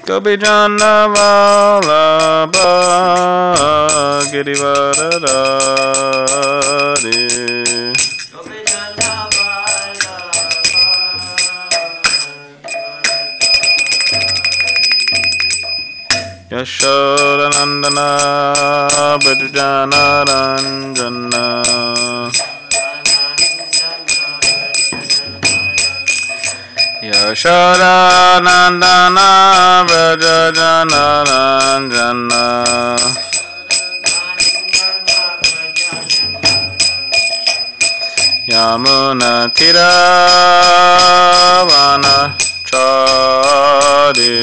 Gopijana Vallabha Girivaradari Yashodanandana Bhajana Ranjana Yashodanandana Bhajana Ranjana Yamuna Tiravana Chari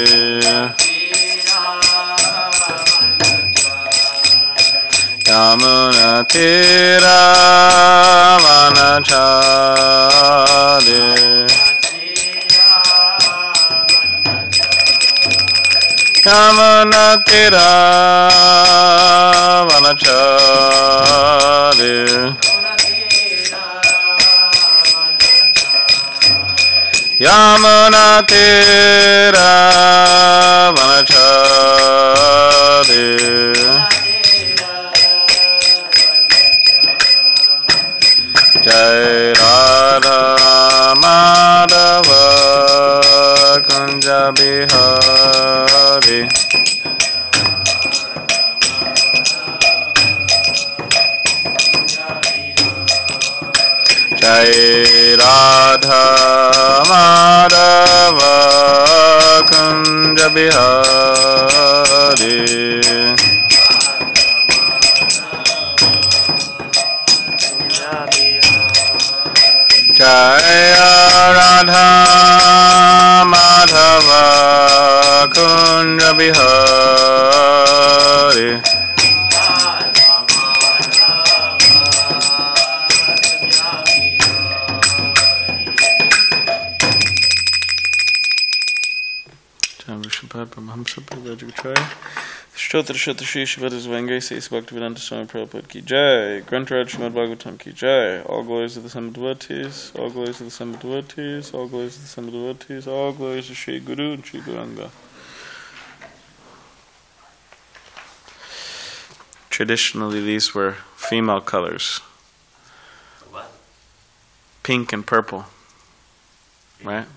Yamuna Tiravana Chari Yamuna Tiravana Chari Yamuna Tiravana Chari Jai Radha Madhava Kunja Bihari Jai Radha Madhava Kunja Bihari Jaya Radha Madhava Kunja Bihari Shtotra Shtotra Shri Shivadis Vangay Says Bhaktivedanta Swami Prabhupada Ki Jai Grantaraj Srimad Bhagavatam Ki Jai All glories of the Samba devotees, all glories of the Samba devotees, all glories of the Samba devotees, all glories of Shri Guru and Shri Guranga. Traditionally these were female colors. What? Pink and purple. Right?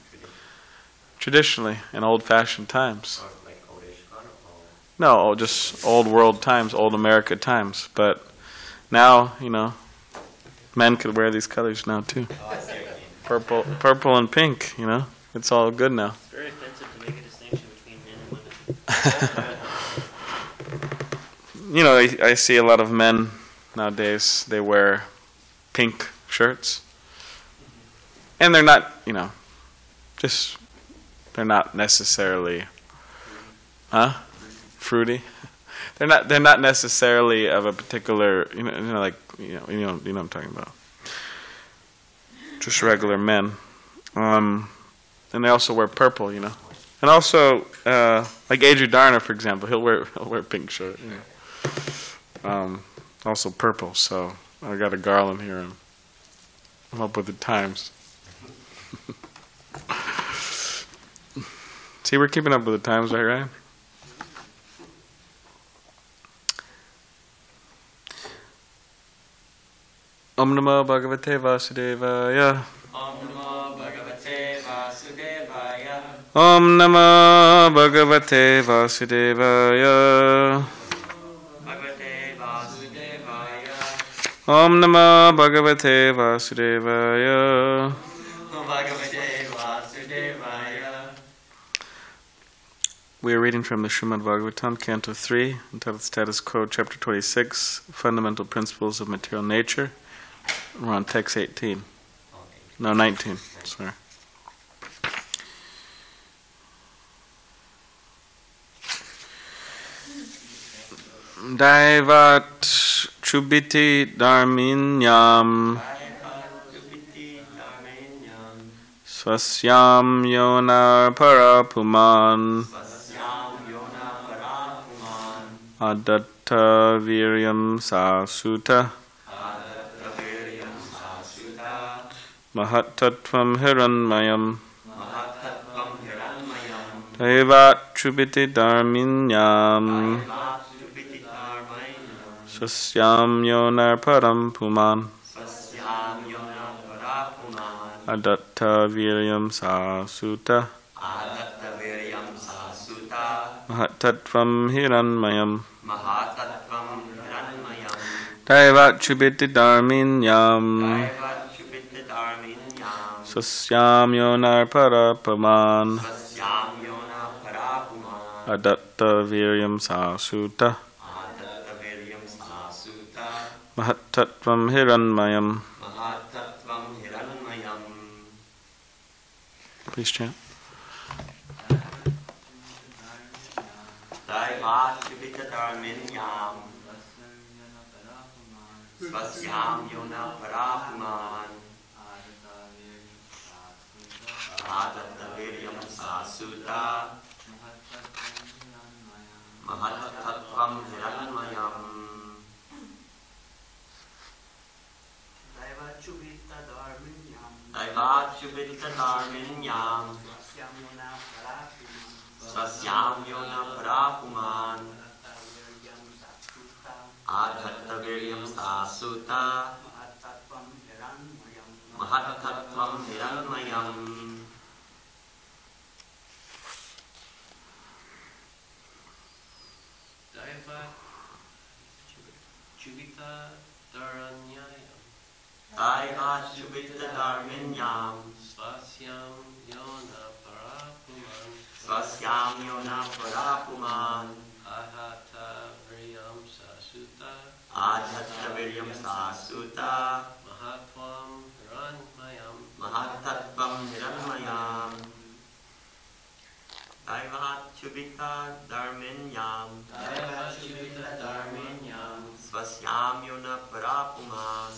Traditionally, in old-fashioned times. No, just old world times, old America times. But now, you know, men could wear these colors now too. Purple and pink, you know. It's all good now. It's very offensive to make a distinction between men and women. You know, I see a lot of men nowadays, they wear pink shirts. And they're not, you know, just, they're not necessarily, fruity. They're not necessarily of a particular, you know what I'm talking about. Just regular men. And they also wear purple, you know. And also, like Adrian Darner, for example, he'll wear a pink shirt. You know. Also purple. So I got a garland here, and I'm up with the times. See, we're keeping up with the times, right, Ryan? Om Namo Bhagavate Vasudevaya. Om Namo Bhagavate Vasudevaya. Om Namo Bhagavate Vasudevaya. Bhagavate Vasudevaya. Om Namo Bhagavate Vasudevaya. Bhagavate Vasudevaya. We are reading from the Srimad Bhagavatam, Canto 3, entitled Status Quo, Chapter 26, Fundamental Principles of Material Nature. We're on text 18. No, 19. Sorry. Daivat Chubiti Dharminyam Swasyam Yonar Parapuman Adatta Viryam Sasuta Mahatatvam Hiranmayam Daivat Chubiti Dharminyam Sasyam Yonar Param Puman Adatta Viryam Sasuta Mahatatvam Hiranmayam Daivat Chubiti Dharminyam Sasyam Yonar Parapaman Adatta Viryam Sasuta Mahatatvam Hiranmayam. Please chant. Daivat Chubita Dharminyam Svasyam Yona Parapuman Adatta Viryam Sasuta Mahatatvam Hiranmayam. Daivat Chubita Dharminyam Svasyam Yona Parapuman Adatta Viryam Sasuta Mahatatvam Hiranmayam. Daivat Chubita Dharminyam Svasyam Yona Parapuman Adatta Viryam Sasuta Mahatatvam Hiranmayam. Daivat Chubita Dharminyam Svasyam Yona Parapuman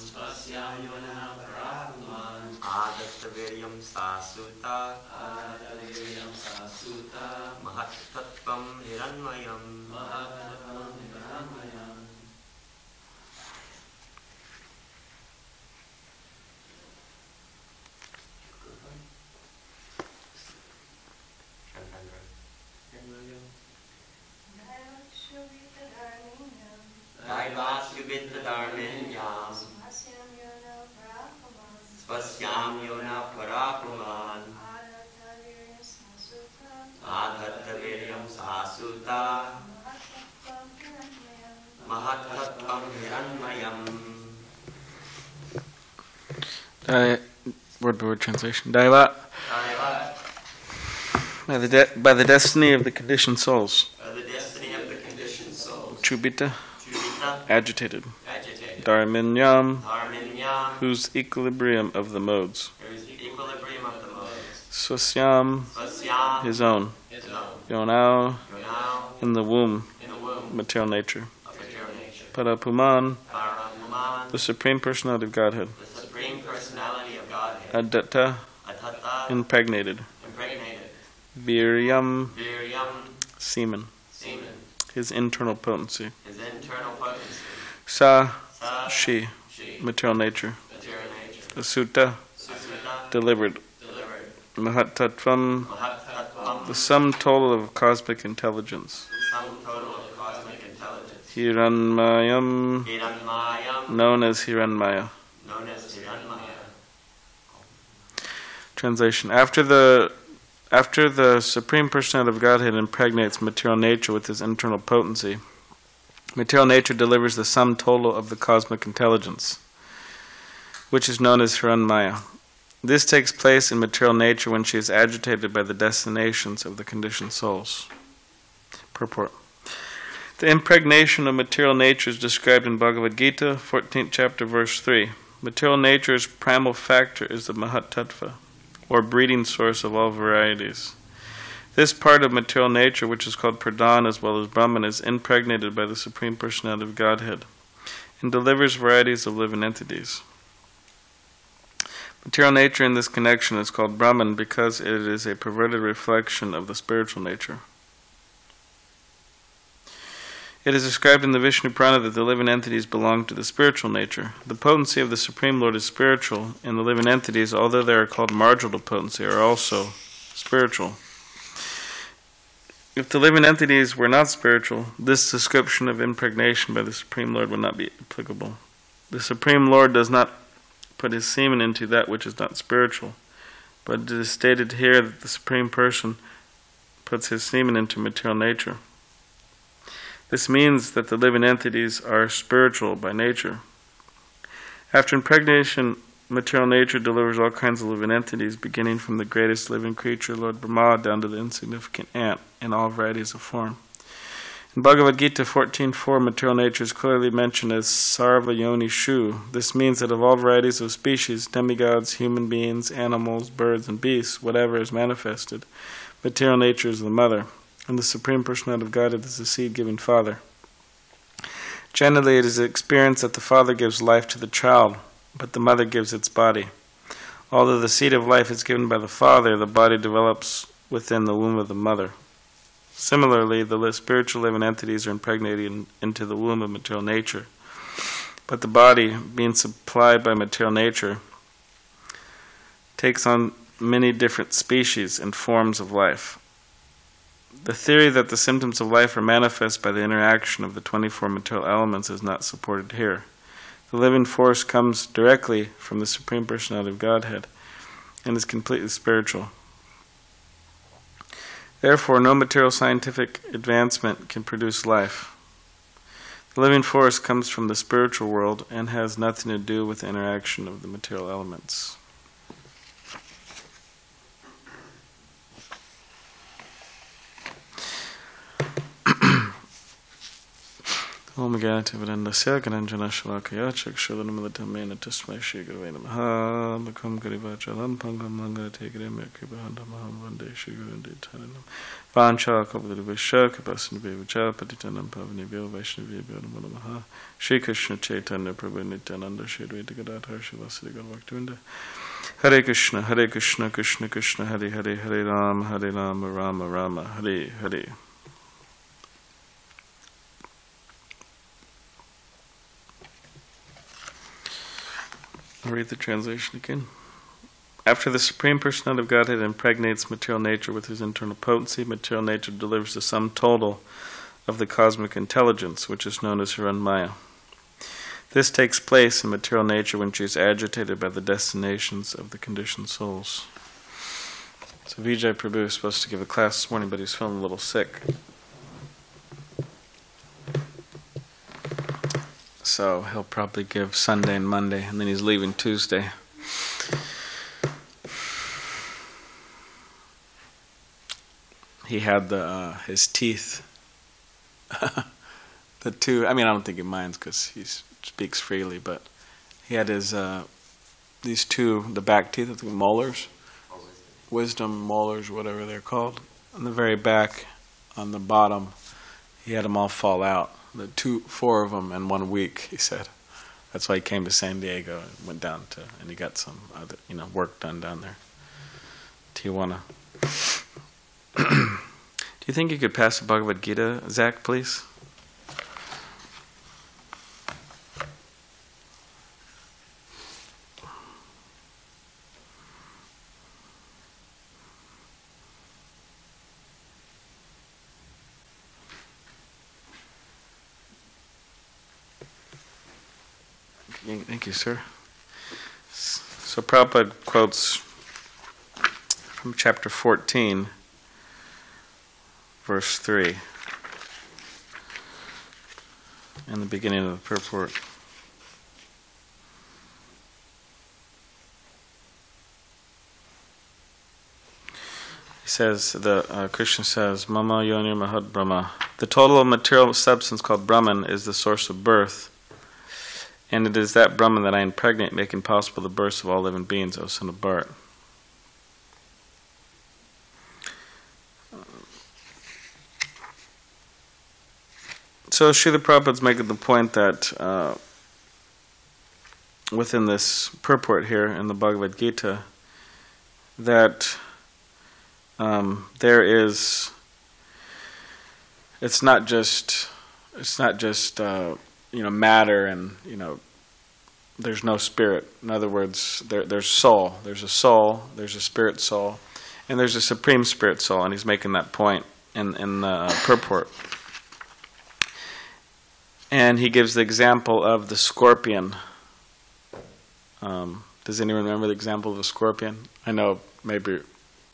Adatta Viryam Sasuta Mahatatvam Hiranmayam. Daivat Chubita Dharminyam Svasyam Yona Parapuman Adatta Viryam Sasuta Mahatatvam Hiranmayam. Word by word translation. Daivat. By the destiny of the conditioned souls. Chubita. Agitated. Dharminyam. Whose equilibrium of the modes. Swasyam. His own. Yonao. In the womb. Material nature. Parapuman. The Supreme Personality of Godhead. Adatta. Impregnated. Viryam. Semen. His internal potency. Sa. She. Material nature. Sutta. Delivered. Mahatattvam. The sum total of cosmic intelligence. Hiranmayam. Known as Hiranmaya. Translation. After the Supreme Personality of Godhead impregnates material nature with his internal potency, material nature delivers the sum total of the cosmic intelligence, which is known as Hiranmaya. This takes place in material nature when she is agitated by the destinations of the conditioned souls. Purport. The impregnation of material nature is described in Bhagavad Gita, 14th chapter, verse 3. Material nature's primal factor is the Mahatattva, or breeding source of all varieties. This part of material nature, which is called Pradhan as well as Brahman, is impregnated by the Supreme Personality of Godhead and delivers varieties of living entities. Material nature in this connection is called Brahman because it is a perverted reflection of the spiritual nature. It is described in the Vishnu Purana that the living entities belong to the spiritual nature. The potency of the Supreme Lord is spiritual, and the living entities, although they are called marginal potency, are also spiritual. If the living entities were not spiritual, this description of impregnation by the Supreme Lord would not be applicable. The Supreme Lord does not put his semen into that which is not spiritual, but it is stated here that the Supreme Person puts his semen into material nature. This means that the living entities are spiritual by nature. After impregnation, material nature delivers all kinds of living entities, beginning from the greatest living creature, Lord Brahma, down to the insignificant ant, in all varieties of form. In Bhagavad Gita 14.4, material nature is clearly mentioned as Sarva Yoni Shu. This means that of all varieties of species, demigods, human beings, animals, birds, and beasts, whatever is manifested, material nature is the mother, and the Supreme Personality of Godhead is the seed-giving father. Generally, it is experienced that the father gives life to the child, but the mother gives its body. Although the seed of life is given by the father, the body develops within the womb of the mother. Similarly, the spiritual living entities are impregnated into the womb of material nature, but the body, being supplied by material nature, takes on many different species and forms of life. The theory that the symptoms of life are manifest by the interaction of the 24 material elements is not supported here. The living force comes directly from the Supreme Personality of Godhead and is completely spiritual. Therefore, no material scientific advancement can produce life. The living force comes from the spiritual world and has nothing to do with the interaction of the material elements. Om Gayati Vidandasya Gananjana Shalakaya Chakshulanamadatamena Tasmai Shri Gurave Namaha Makam Garivachalam Pangam Mangalate Grimya Kribahanda Maham Vande Shri Gurunde Tananam Vancha Kapadavisha Kapasan Vivacha Patitanam Pavani Vil Vaishnavi Namaha Shri Krishna Chaitanya Prabhu Nityananda Shri Advaita Gadadhar Shivasadi Gavaktinda Hare Krishna Krishna Krishna Hare Hare Hare Rama Rama Rama Hare Hare. I'll read the translation again. After the Supreme Personality of Godhead impregnates material nature with his internal potency, material nature delivers the sum total of the cosmic intelligence, which is known as Hiranmaya. This takes place in material nature when she is agitated by the destinations of the conditioned souls. So Vijay Prabhu was supposed to give a class this morning, but he's feeling a little sick. So he'll probably give Sunday and Monday, and then he's leaving Tuesday. He had his teeth, the two. I mean, I don't think he minds because he speaks freely, but he had his these two, the back teeth, I think molars, wisdom molars, whatever they're called, on the very back, on the bottom. He had them all fall out. Four of them in 1 week, he said. That's why he came to SanDiego and went down to, and he got some other, work done down there. Tijuana. Do you think you could pass the Bhagavad Gita, Zach, please? Thank you, sir. So Prabhupada quotes from chapter 14, verse 3, in the beginning of the purport. He says, Krishna says, Mama Yonir Mahad Brahma. The total material substance called Brahman is the source of birth. And it is that Brahman that I impregnate, making possible the birth of all living beings, O son of Bharat. So Srila Prabhupada's making the point that within this purport here in the Bhagavad Gita, that there is, it's not just matter and, there's no spirit. In other words, there's soul. There's a soul, there's a spirit soul, and there's a supreme spirit soul, and he's making that point in the purport. And he gives the example of the scorpion. Does anyone remember the example of a scorpion? I know maybe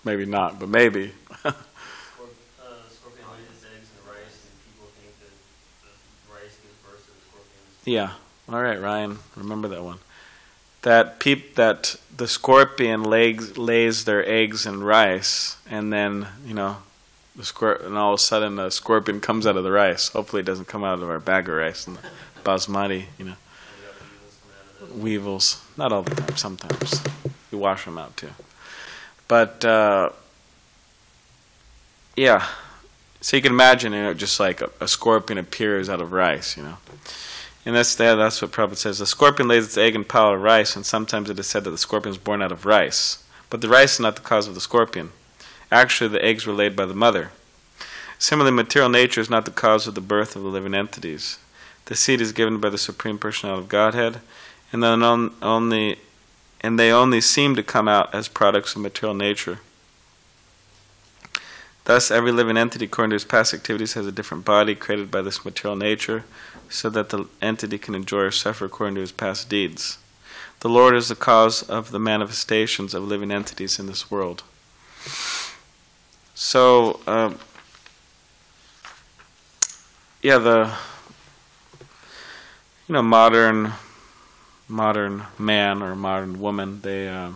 not, but maybe. Scorpion lays its eggs in rice, and people think that the rice gives birth to the scorpions. Yeah. All right, Ryan, remember that one. That the scorpion lays their eggs in rice, and then and all of a sudden a scorpion comes out of the rice. Hopefully, it doesn't come out of our bag of rice and the basmati. Weevils, not all the time. Sometimes we wash them out too. But yeah, so you can imagine, just like a scorpion appears out of rice, And that's what Prabhupada says. The scorpion lays its egg in pile of rice, and sometimes it is said that the scorpion is born out of rice. But the rice is not the cause of the scorpion. Actually, the eggs were laid by the mother. Similarly, material nature is not the cause of the birth of the living entities. The seed is given by the Supreme Personality of Godhead, and they only seem to come out as products of material nature. Thus, every living entity, according to his past activities, has a different body created by this material nature, so that the entity can enjoy or suffer according to his past deeds. The Lord is the cause of the manifestations of living entities in this world. So, the modern man or modern woman, they're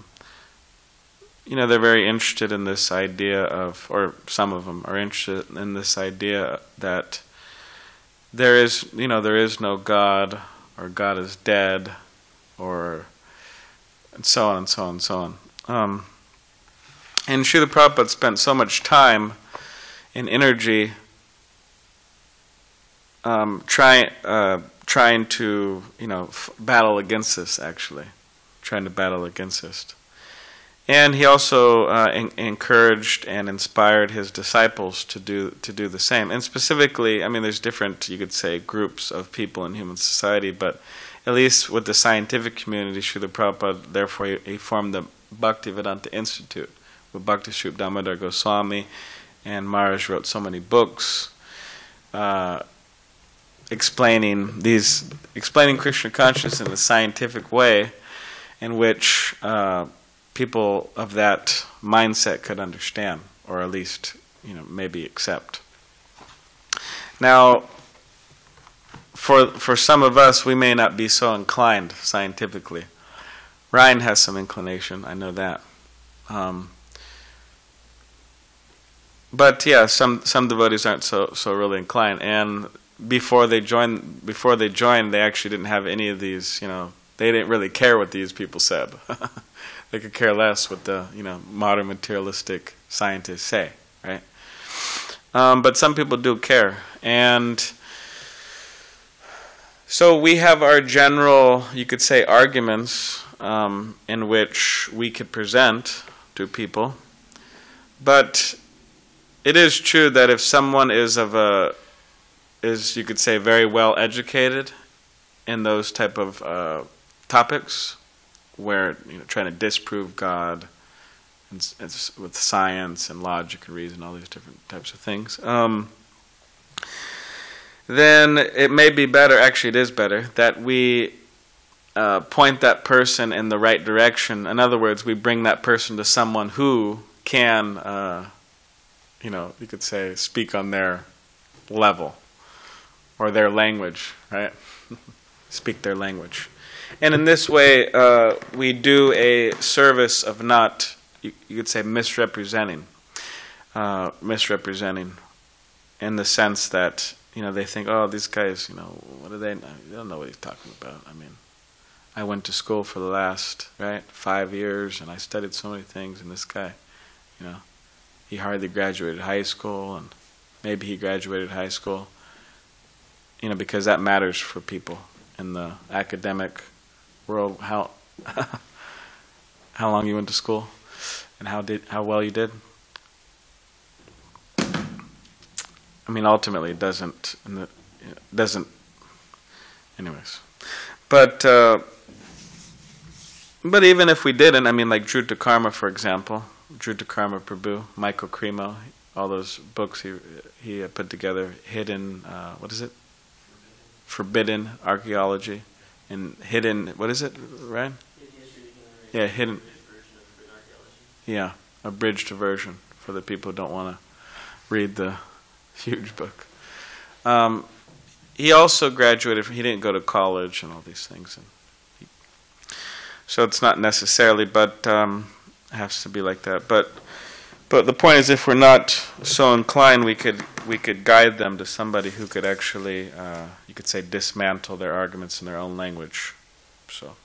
very interested in this idea of, or some of them are interested in this idea that there is no God, or God is dead, or and so on and so on and so on. And Srila Prabhupada spent so much time and energy trying to battle against this. Actually, trying to battle against this. And he also encouraged and inspired his disciples to do the same. And specifically, there's different, you could say, groups of people in human society, but at least with the scientific community, Srila Prabhupada, therefore, he formed the Bhaktivedanta Institute with Bhakti Srup Damodar Goswami, and Maharaj wrote so many books explaining Krishna consciousness in a scientific way, in which people of that mindset could understand, or at least, maybe accept. Now, for some of us, we may not be so inclined scientifically. Ryan has some inclination, I know that. But yeah, some devotees aren't so really inclined. And before they joined, they actually didn't have any of these. They didn't really care what these people said. They could care less what the modern materialistic scientists say, right? But some people do care, and so we have our general, you could say, arguments in which we could present to people. But it is true that if someone is you could say, very well educated in those type of topics, where trying to disprove God and with science and logic and reason, all these different types of things, then it may be better, actually it is better, that we point that person in the right direction. In other words, we bring that person to someone who can, you could say, speak on their level or their language, right? Speak their language. And in this way, we do a service of not, you could say, misrepresenting in the sense that, they think, oh, these guys, what do they know? They don't know what he's talking about. I went to school for the last, 5 years, and I studied so many things, and this guy, he hardly graduated high school, and maybe he graduated high school, because that matters for people in the academic world, how long you went to school and how well you did. Ultimately it doesn't anyways. But even if we didn't, like Dhruta Karma, for example, Dhruta Karma Prabhu, Michael Cremo, all those books he put together, hidden, what is it? Forbidden Archaeology, and hidden, what is it, right? Yeah, hidden. Yeah, abridged version for the people who don't want to read the huge book. He also graduated. He didn't go to college and all these things, and so it's not necessarily, but it has to be like that. But the point is, if we're not so inclined, we could guide them to somebody who could actually, you could say, dismantle their arguments in their own language. So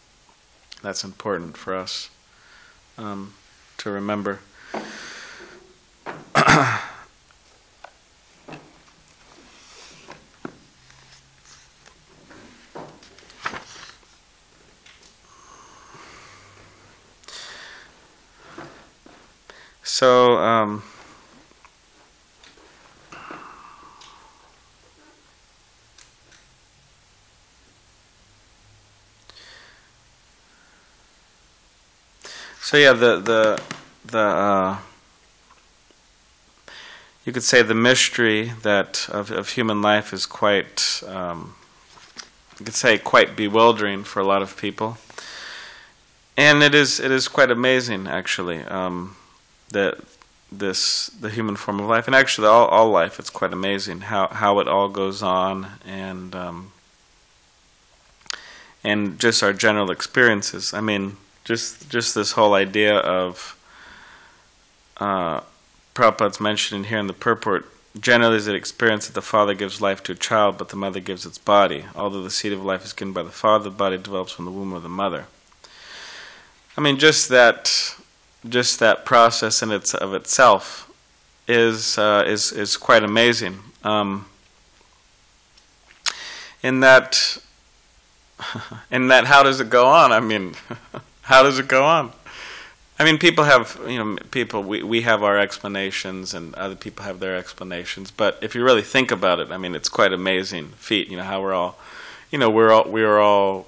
that's important for us to remember. So, yeah, you could say the mystery that of human life is quite, you could say, quite bewildering for a lot of people, and it is quite amazing, actually. The human form of life, and actually all life, it's quite amazing how it all goes on, and just our general experiences. I mean, just this whole idea of Prabhupada's mentioning here in the purport. Generally, is an experience that the father gives life to a child, but the mother gives its body. Although the seed of life is given by the father, the body develops from the womb of the mother. I mean, just that process in of itself is quite amazing. In that, how does it go on? I mean, how does it go on? I mean, people have, we have our explanations, and other people have their explanations. But if you really think about it, I mean, it's quite amazing feat. How we're all, we're all.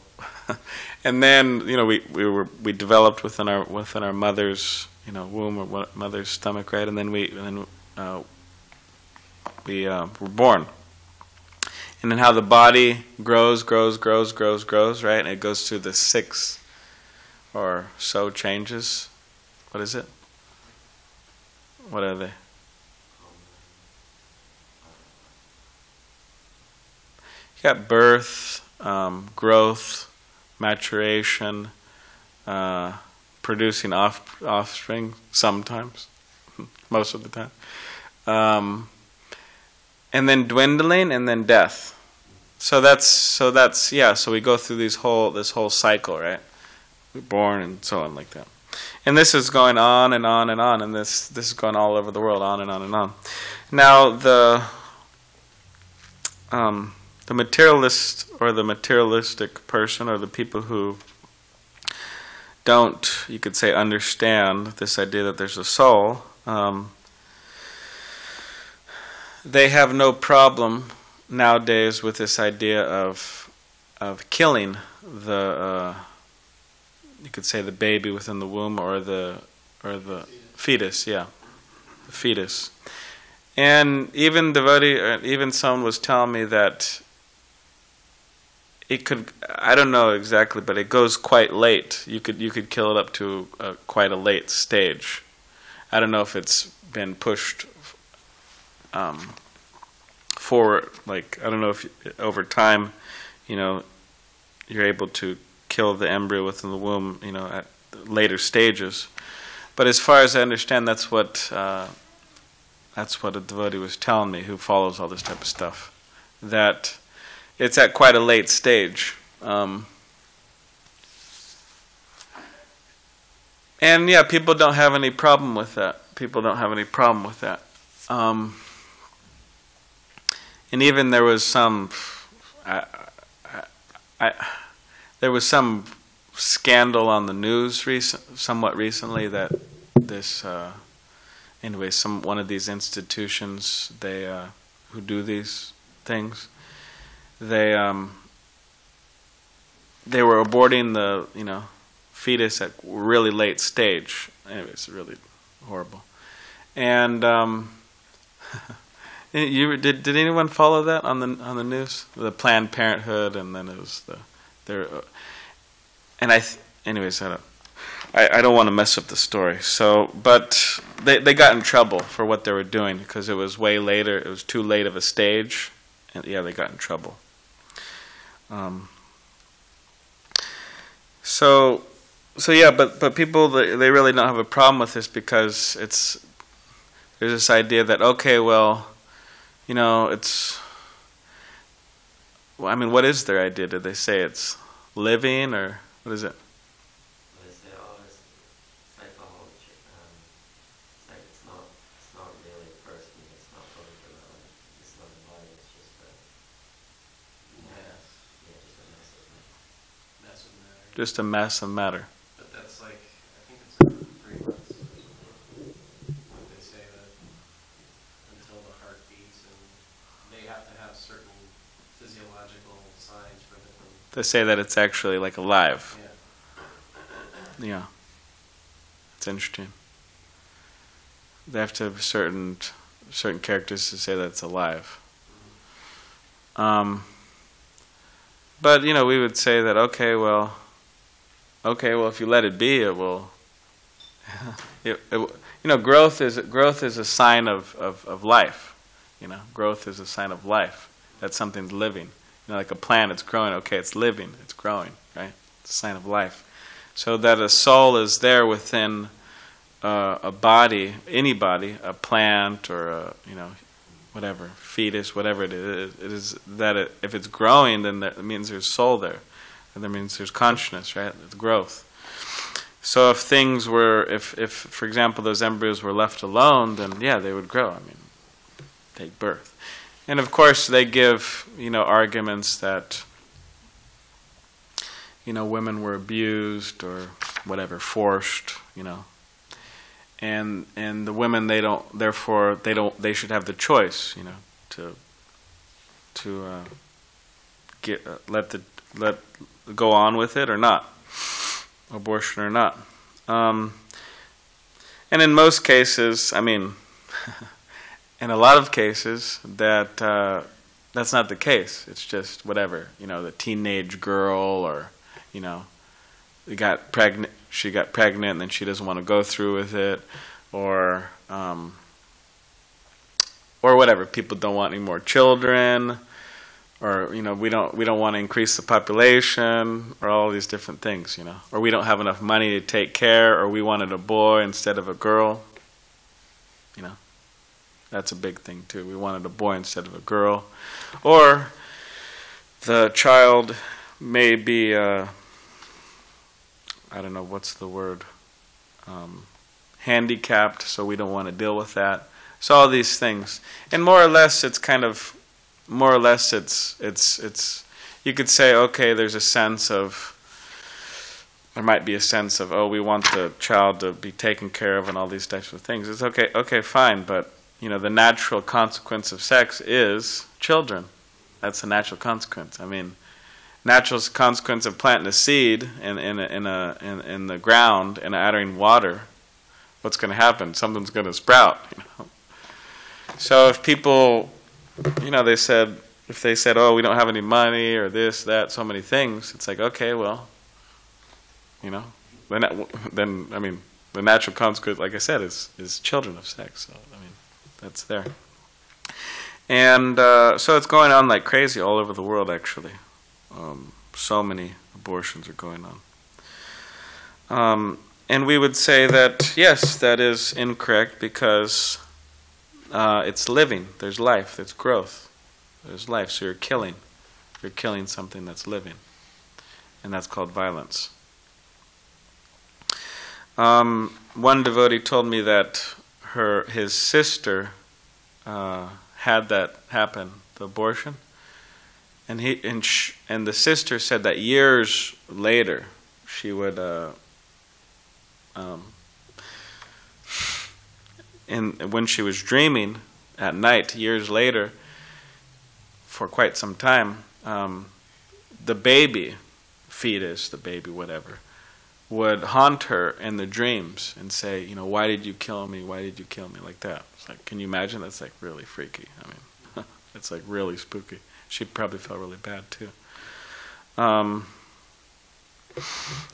And then we developed within our mother's womb or mother's stomach, right? And then we were born. And then how the body grows, right? And it goes through the 6 or so changes. What is it? What are they? You got birth, growth, maturation, producing offspring sometimes, most of the time, and then dwindling, and then death. So we go through this whole cycle, right? We're born and so on like that, and this is going on and on and on, and this is going all over the world, on and on and on. Now the materialist or the materialistic person, or the people who don't, you could say, understand this idea that there's a soul, they have no problem nowadays with this idea of killing the you could say the baby within the womb, or the fetus, yeah, the fetus. And even someone was telling me that it could, I don't know exactly, but it goes quite late. You could kill it up to quite a late stage. I don't know if it's been pushed forward. Like, I don't know if over time, you're able to kill the embryo within the womb, at later stages. But as far as I understand, that's what a devotee was telling me, who follows all this type of stuff, that it's at quite a late stage. And yeah, people don't have any problem with that. And even there was some scandal on the news somewhat recently that this one of these institutions, they who do these things, they were aborting the fetus at really late stage. Anyway, it's really horrible. And Did anyone follow that on the news? The Planned Parenthood, and then it was anyways, I don't want to mess up the story. So, but they got in trouble for what they were doing because it was way later. It was too late of a stage, and yeah, they got in trouble. So yeah, but people they really don't have a problem with this because there's this idea that okay, well, I mean, what is their idea? Did they say it's living or what is it? They say, oh, it's like a whole it's like it's not really a person, it's not fully developed, it's not a body, it's just a mass. Yeah, just a mass of matter. Mess of matter. Just a mass of matter. But that's like, I think it's like 3 months. Like they say that until the heart beats, and they have to have certain physiological signs for them. They say that it's actually like alive. Yeah. Yeah. It's interesting. They have to have certain characters to say that it's alive. But we would say that okay, well, if you let it be, it will. Growth is a sign of life. Growth is a sign of life. That something's living. Like a plant, it's growing. Okay, it's living. It's growing. Right? It's a sign of life. So that a soul is there within a body, any body, a plant or a whatever fetus, whatever it is that if it's growing, then that means there's soul there, and that means there's consciousness, right? It's growth. So if things were, if for example those embryos were left alone, then yeah, they would grow. I mean, take birth, and of course they give arguments that women were abused or whatever, forced, and the women they should have the choice, to let go on with it or not, abortion or not, and in most cases, I mean, in a lot of cases that's not the case. It's just whatever, the teenage girl or she got pregnant and then she doesn't want to go through with it, or whatever. People don't want any more children, or we don't want to increase the population, or all these different things, or we don't have enough money to take care, or we wanted a boy instead of a girl. That's a big thing too. We wanted a boy instead of a girl, or the child may be I don't know what's the word, handicapped, so we don't want to deal with that. So all these things, and more or less it's you could say, okay, there might be a sense of, oh, we want the child to be taken care of and all these types of things. It's okay, fine, but the natural consequence of sex is children. That's the natural consequence. I mean, natural consequence of planting a seed in the ground and adding water, what's going to happen? Something's going to sprout. So if people, if they said, oh, we don't have any money or this, that, so many things, it's like, okay, well, then I mean, the natural consequence, like I said, is children of sex. So I mean, that's there. And so it's going on like crazy all over the world, actually. So many abortions are going on. And we would say that, yes, that is incorrect because it's living. There's life. There's growth. There's life. So you're killing something that's living. And that's called violence. One devotee told me that his sister had that happen, the abortion. And the sister said that years later she would, when she was dreaming at night, years later, for quite some time, the baby, fetus, the baby, whatever, would haunt her in the dreams and say, why did you kill me? Why did you kill me? Like that. It's like, can you imagine? That's like really freaky. I mean, it's like really spooky. She probably felt really bad too.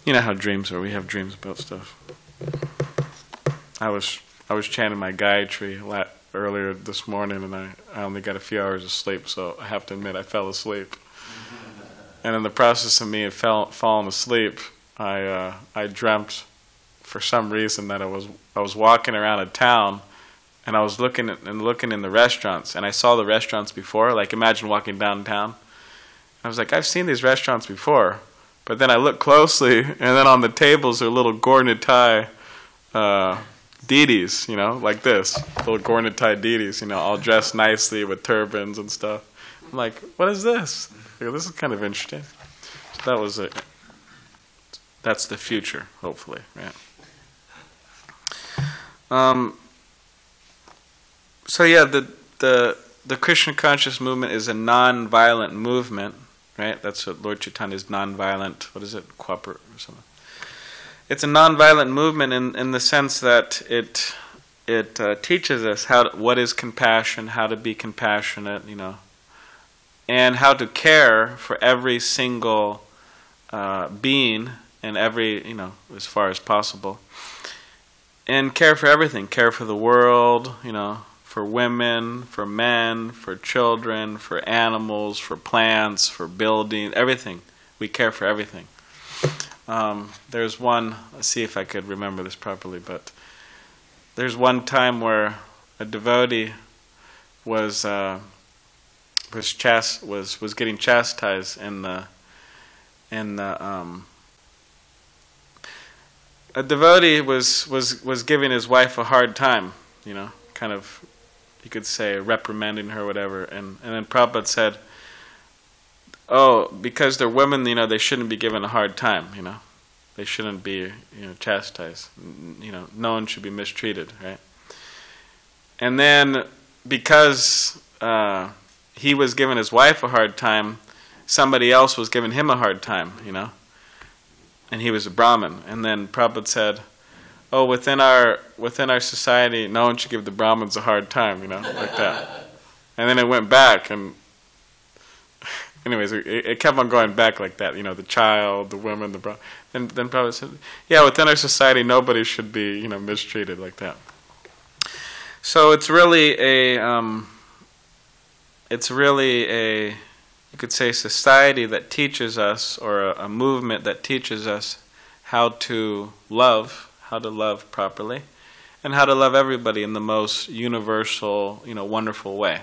You know how dreams are. We have dreams about stuff. I was chanting my Gayatri earlier this morning, and I only got a few hours of sleep, so I have to admit I fell asleep. And in the process of me falling asleep, I dreamt, for some reason, that I was walking around a town, and I was looking in the restaurants, and I saw the restaurants before. Like, imagine walking downtown. I was like, I've seen these restaurants before, but then I looked closely, and then on the tables are little Gaur-Nitai deities, like this, little Gaur-Nitai deities, all dressed nicely with turbans and stuff. I'm like, what is this? This is kind of interesting. So that was it. That's the future, hopefully, right? So yeah, the Krishna conscious movement is a non-violent movement, right? That's what Lord Chaitanya's non-violent, what is it, cooperative or something. It's a non-violent movement in the sense that it teaches us what is compassion, how to be compassionate, and how to care for every single being and every, as far as possible. And care for everything. Care for the world, for women, for men, for children, for animals, for plants, for buildings, everything. We care for everything. There's one, let's see if I could remember this properly, but there's one time where a devotee was getting chastised a devotee was giving his wife a hard time, kind of, you could say, reprimanding her or whatever, and then Prabhupada said, oh, because they're women, they shouldn't be given a hard time, they shouldn't be, chastised, no one should be mistreated, right? And then because he was giving his wife a hard time, somebody else was giving him a hard time, and he was a Brahmin. And then Prabhupada said, oh, within our society, no one should give the Brahmins a hard time, like that. And then it went back, and anyways, it kept on going back like that, the child, the women, the Brahmin. And then Prabhupada said, yeah, within our society, nobody should be, mistreated like that. So it's really a you could say, society that teaches us, or a movement that teaches us how to love properly, and how to love everybody in the most universal, wonderful way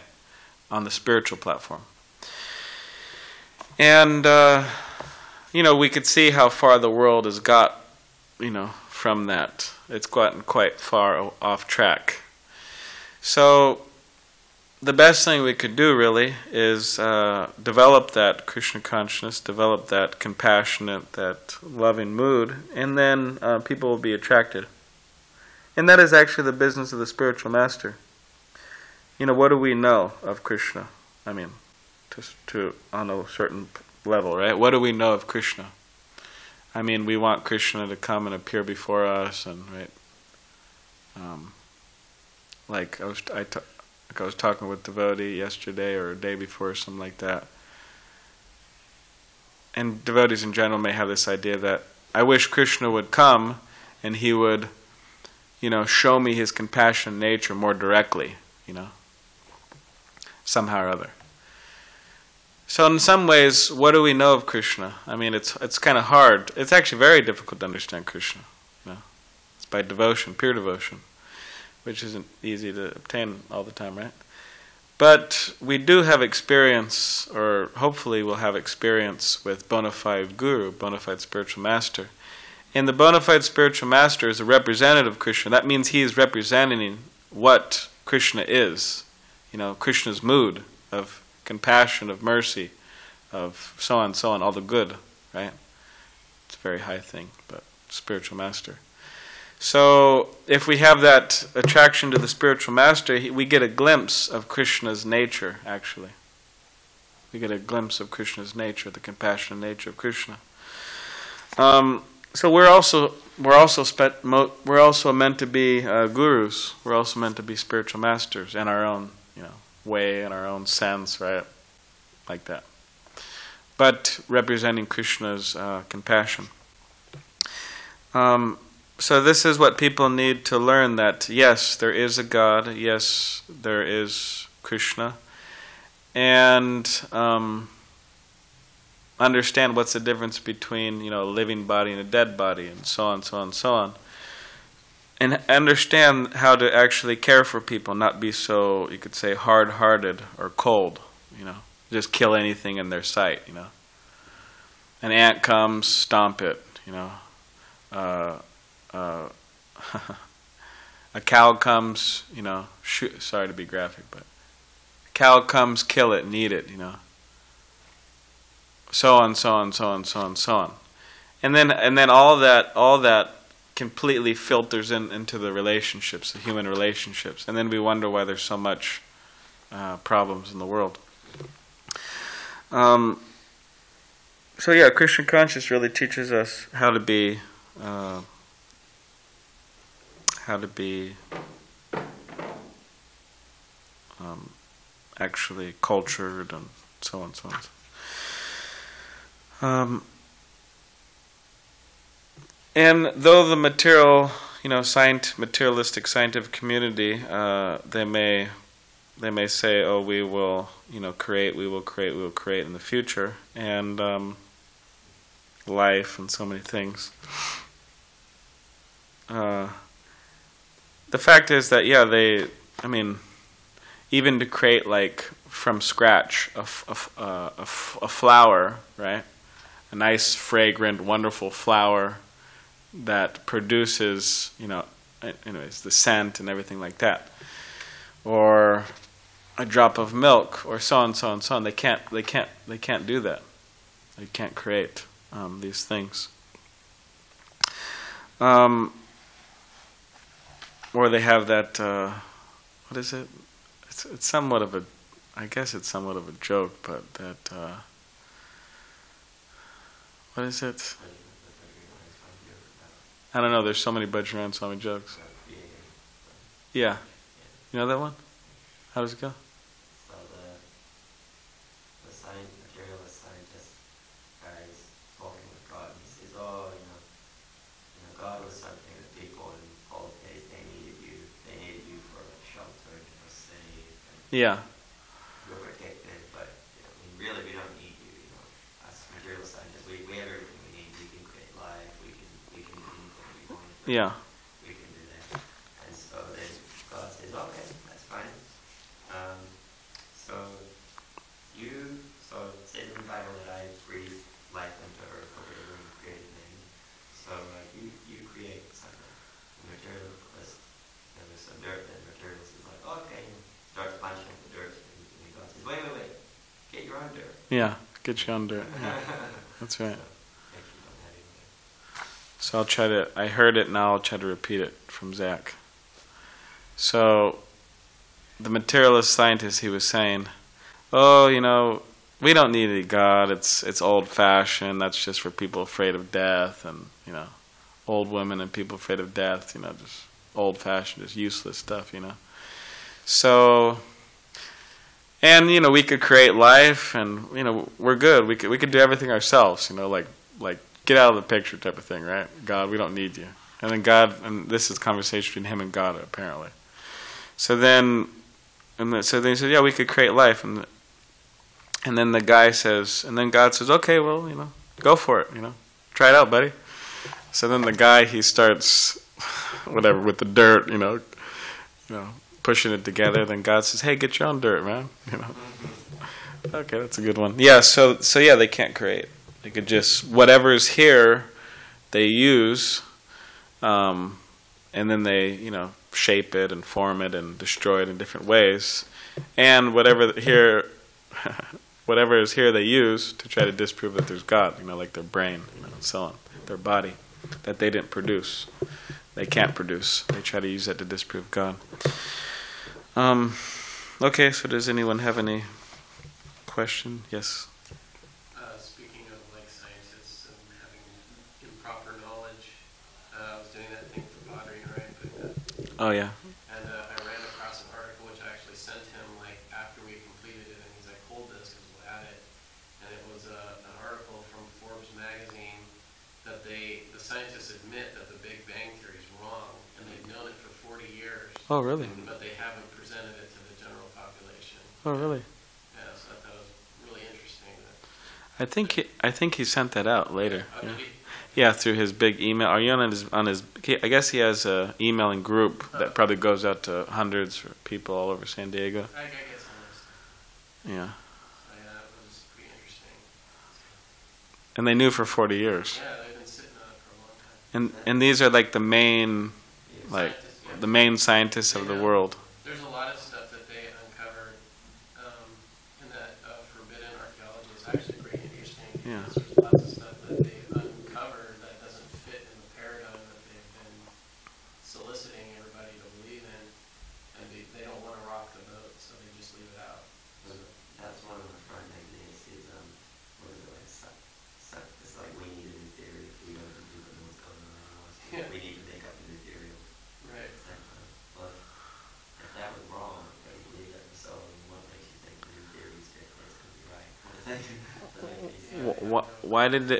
on the spiritual platform. And, we could see how far the world has got, from that. It's gotten quite far off track. So the best thing we could do, really, is develop that Krishna consciousness, develop that compassionate, that loving mood, and then people will be attracted. And that is actually the business of the spiritual master. What do we know of Krishna? I mean, to on a certain level, right? What do we know of Krishna? I mean, we want Krishna to come and appear before us, and right. Like I was talking with devotee yesterday or a day before, something like that. And devotees in general may have this idea that I wish Krishna would come and he would, show me his compassionate nature more directly, somehow or other. So in some ways, what do we know of Krishna? I mean, it's kind of hard. It's actually very difficult to understand Krishna. It's by devotion, pure devotion, which isn't easy to obtain all the time, right? But we do have experience, or hopefully we'll have experience with bona fide guru, bona fide spiritual master. And the bona fide spiritual master is a representative of Krishna. That means he is representing what Krishna is. Krishna's mood of compassion, of mercy, of so on, all the good, right? It's a very high thing, but spiritual master. So if we have that attraction to the spiritual master, we get a glimpse of Krishna's nature, actually. We get a glimpse of Krishna's nature, the compassionate nature of Krishna. So we're also meant to be gurus. We're also meant to be spiritual masters in our own, way, in our own sense, right? Like that. But representing Krishna's compassion. So this is what people need to learn, that yes, there is a God, yes, there is Krishna, and understand what's the difference between, a living body and a dead body, and so on, so on, so on. And understand how to actually care for people, not be so, you could say, hard-hearted or cold, just kill anything in their sight, An ant comes, stomp it, a cow comes, shoot, sorry to be graphic, but a cow comes, kill it and eat it, So on, so on, so on, so on, so on. And then all that completely filters into the relationships, the human relationships. And then we wonder why there's so much problems in the world. So yeah, Krishna consciousness really teaches us how to be actually cultured and so on, so on. And though the materialistic scientific community, they may say, "Oh, we will, create in the future," and life and so many things. The fact is that even to create like from scratch a flower, right? A nice, fragrant, wonderful flower that produces, anyways, the scent and everything like that, or a drop of milk, or so on, so on, so on. They can't do that. They can't create these things. Or they have that. What is it? It's somewhat of a. I guess it's somewhat of a joke, but that. What is it? I don't know. There's so many Bajrang Swami jokes. Yeah. You know that one? How does it go? So the materialist scientist guy is talking with God, and he says, "Oh, God was something that people in old days they needed you for like shelter and for safe. And Yeah. you're protected, but really we don't need you. As materialist scientists, we have everything we need. We can create life. We can do anything we want. Yeah. We can do that." And so then God says, "Okay, that's fine. So it says in the Bible that I breathe life into earth or whatever and created man. So you create something. The materialist, there's some dirt, and the materialist is like, okay, starts punching up the dirt, and God says, wait, get your own dirt. Yeah. Get your own dirt. Yeah. That's right. So I'll try to. I heard it, now I'll try to repeat it from Zach. So the materialist scientist, he was saying, "Oh, we don't need any God. It's old-fashioned. That's just for people afraid of death, and old women and people afraid of death. Just old-fashioned, just useless stuff. So, and we could create life, and we're good. We could do everything ourselves. Like get out of the picture type of thing, right? God, we don't need you." And then God, and this is a conversation between him and God apparently. So then he said, "Yeah, we could create life." And then the guy says, and then God says, "Okay, well, go for it, try it out, buddy." So then the guy, he starts, whatever, with the dirt, pushing it together. Then God says, "Hey, get your own dirt, man." Okay, that's a good one. Yeah, so yeah, they can't create. They could just, whatever is here, they use, and then they, shape it and form it and destroy it in different ways. And whatever is here, they use to try to disprove that there's God, like their brain, and so on, their body, that they didn't produce. They can't produce. They try to use that to disprove God. Okay, so does anyone have any question? Yes? Speaking of like scientists and having improper knowledge, Oh yeah. And I ran across an article which I actually sent him like after we completed it, and he's like, hold this because we'll add it. And it was an article from Forbes magazine that the scientists admit that the Big Bang Theory is wrong, and they've known it for 40 years. Oh really? But they haven't presented it to the general population. Oh really? Yeah, so I thought it was really interesting. I think he sent that out later. Oh, Yeah. did he? Yeah, through his big email. Are you on his? I guess he has a emailing group that probably goes out to hundreds of people all over San Diego. I get some of this stuff. Yeah. So yeah, it was pretty interesting. And they knew for 40 years. Yeah, they've been sitting on it for a long time. And these are like the main Scientists, yeah. the main scientists of the world. There's a lot of stuff that they uncovered in that forbidden archaeology. It's actually pretty interesting Yeah. because there's lots of stuff that they uncovered that doesn't fit in the paradigm that they've been soliciting everybody to believe in, and they don't want to rock the boat, so they just leave it out. So, That's one of the front ideas is, what is it, like, it's like we need a new theory if we don't do what what's going on anymore. So Yeah. we need to make up a new theory. right. It's like, well, if that was wrong, but you believe that was so, what makes you think the new theory is going to be right?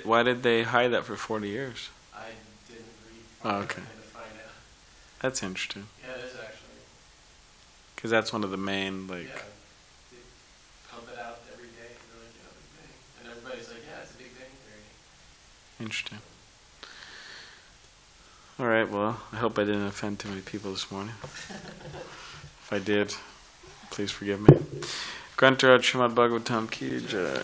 Why did they hide that for 40 years? I didn't read Oh, far okay. enough to find out. That's interesting. Yeah, it is actually. Because that's one of the main Yeah, they pump it out every day. They're like, yeah, Big Bang, and everybody's like, yeah, it's a Big Bang theory. Interesting. All right. Well, I hope I didn't offend too many people this morning. If I did, please forgive me. Grantaraj Srimad Bhagavatam Ki Jai.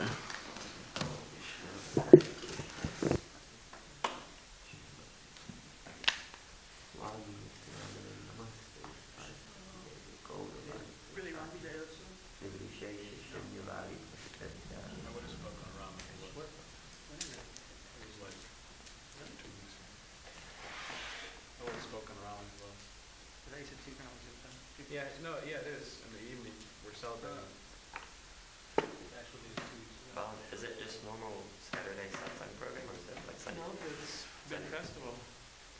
Yeah, no, yeah, it is. In the evening, we're celebrating. Actually, it's 2 weeks ago. Is it just normal Saturday satsang program or is it like Sunday? No, it's big festival.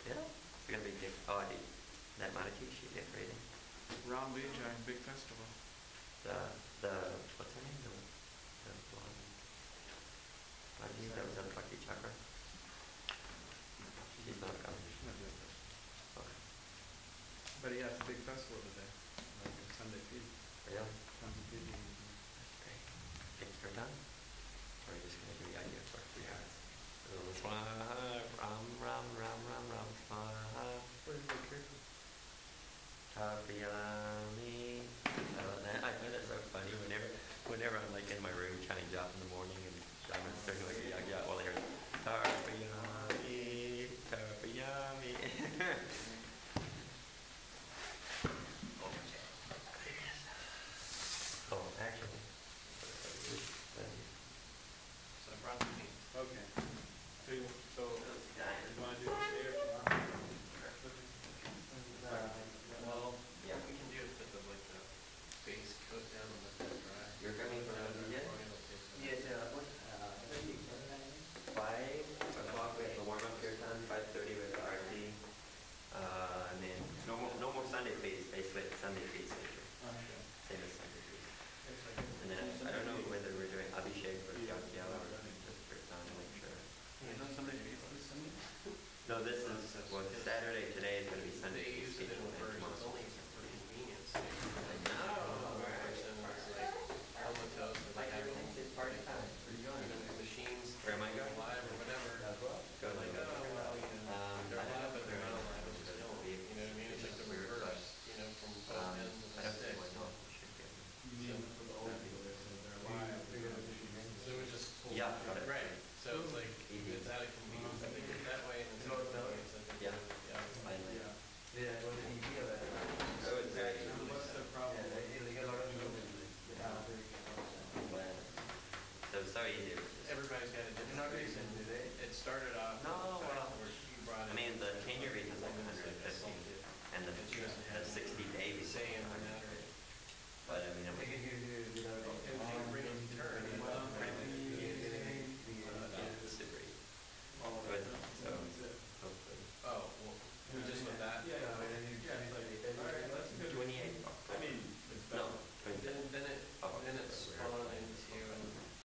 Yeah? It's going to be big. Oh, I did. That Manaki sheet decorating. Ram Vijay, big festival. What's her name? The blonde. I knew that was a Bhakti Chakra. She's not coming. Okay. But yeah, it's a big festival today. Like a Sunday feed. Really? Tons of people. That's great. Think you're done? Or are you just going to give the idea for 3 hours? Swaha, Ram, Ram, Ram, Ram, Ram, Swaha. What is it, careful? Tapiyami. I find that so funny whenever I'm like in my room chanting japa in the morning and I'm starting like a yagya, all I hear is Tapiyami, Tapiyami. Oh, actually. So I brought the meat. Okay. So you want to do it today or tomorrow? Well, yeah, we can do it with the base coat down and let that dry. You're coming from India? Yes, 5 o'clock we have the warm-up kirtan, 5:30 we have the arti, and then no more Sunday feast, basically it's Sunday feast. Same as Sunday feast. And then I don't know whether we're doing Abhishek or Yagya or just kirtan, I'm not sure. Sunday feast this Sunday? No, this is, well, Saturday, today is going to be Sunday They feast. use it and for tomorrow's only feast. for convenience. Person was like comatose or Like like everything's just party time. Where are you going? machines Where am I going? alive or whatever. Go to Like, the- oh, well, you know, they're I don't alive, know but if they're they're not in alive, the- still, you know what I mean? It's like the weird, but, reverse, you know, from both ends of I the don't stick. see why not. We should get them. They're alive. So it was just pulled Yeah, out. got it. Right, so it's like, Easy. it's out of convenience, I think it's that way, and it's out of convenience, I think. Yeah. Yeah. Finally. Yeah. So it's very easy. So it's so easy. It's just- Everybody's got a different reason. It started off with No, the fact well, where you brought I in. mean, the tenure rate is like 150, and the 60 day Say in the matter. But I mean, it